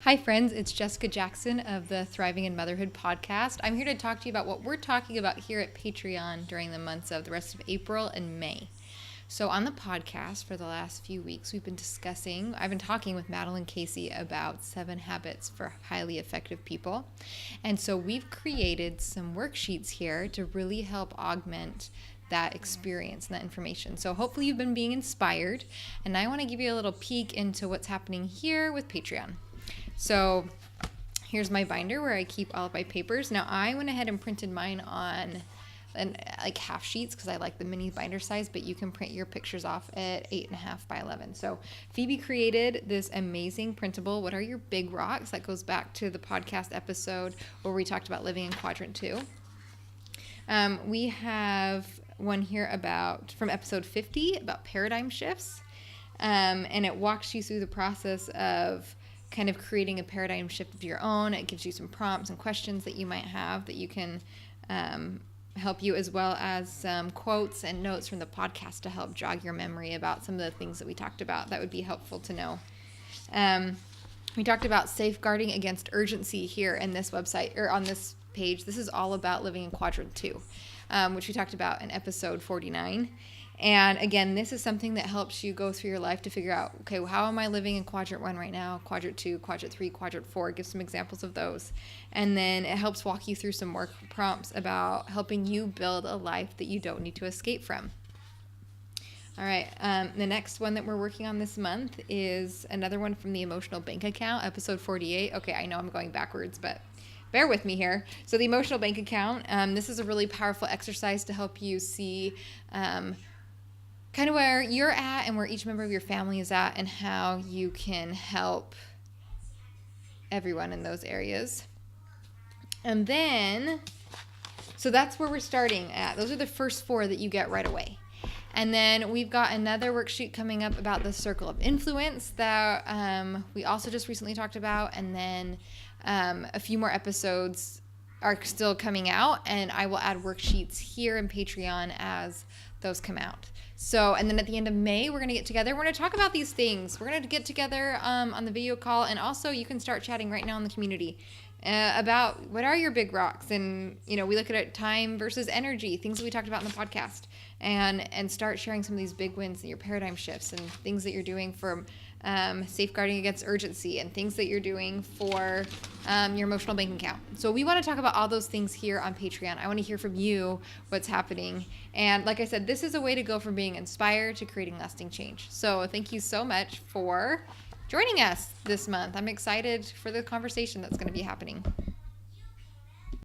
Hi, friends. It's Jessica Jackson of the Thriving in Motherhood podcast. I'm here to talk to you about what we're talking about here at Patreon during the months of the rest of April and May. So on the podcast for the last few weeks, I've been talking with Madeline Casey about 7 habits for highly effective people. And so we've created some worksheets here to really help augment that experience and that information. So hopefully you've been being inspired. And I want to give you a little peek into what's happening here with Patreon. So here's my binder where I keep all of my papers. Now I went ahead and printed mine on like half sheets because I like the mini binder size, but you can print your pictures off at 8.5 by 11. So Phoebe created this amazing printable, What Are Your Big Rocks? That goes back to the podcast episode where we talked about living in quadrant 2. We have one here from episode 50 about paradigm shifts. And it walks you through the process of kind of creating a paradigm shift of your own. It gives you some prompts and questions that you might have that you can help you, as well as some quotes and notes from the podcast to help jog your memory about some of the things that we talked about. That would be helpful to know. We talked about safeguarding against urgency here in this website, or on this page. This is all about living in quadrant 2, which we talked about in episode 49. And again, this is something that helps you go through your life to figure out, okay, well, how am I living in quadrant 1 right now, quadrant 2, quadrant 3, quadrant 4, give some examples of those. And then it helps walk you through some work prompts about helping you build a life that you don't need to escape from. All right, the next one that we're working on this month is another one from the emotional bank account, episode 48. Okay, I know I'm going backwards, but bear with me here. So the emotional bank account, this is a really powerful exercise to help you see kind of where you're at and where each member of your family is at and how you can help everyone in those areas. And then, so that's where we're starting at. Those are the first 4 that you get right away. And then we've got another worksheet coming up about the circle of influence that we also just recently talked about. And then a few more episodes are still coming out, and I will add worksheets here in Patreon as those come out. So, and then at the end of May, we're going to get together. We're going to talk about these things. We're going to get together on the video call, and also you can start chatting right now in the community about what are your big rocks. And, we look at it, time versus energy, things that we talked about in the podcast, and start sharing some of these big wins and your paradigm shifts and things that you're doing for safeguarding against urgency and things that you're doing for your emotional bank account. So we want to talk about all those things here on Patreon. I want to hear from you what's happening. And like I said, this is a way to go from being inspired to creating lasting change. So thank you so much for joining us this month. I'm excited for the conversation that's going to be happening.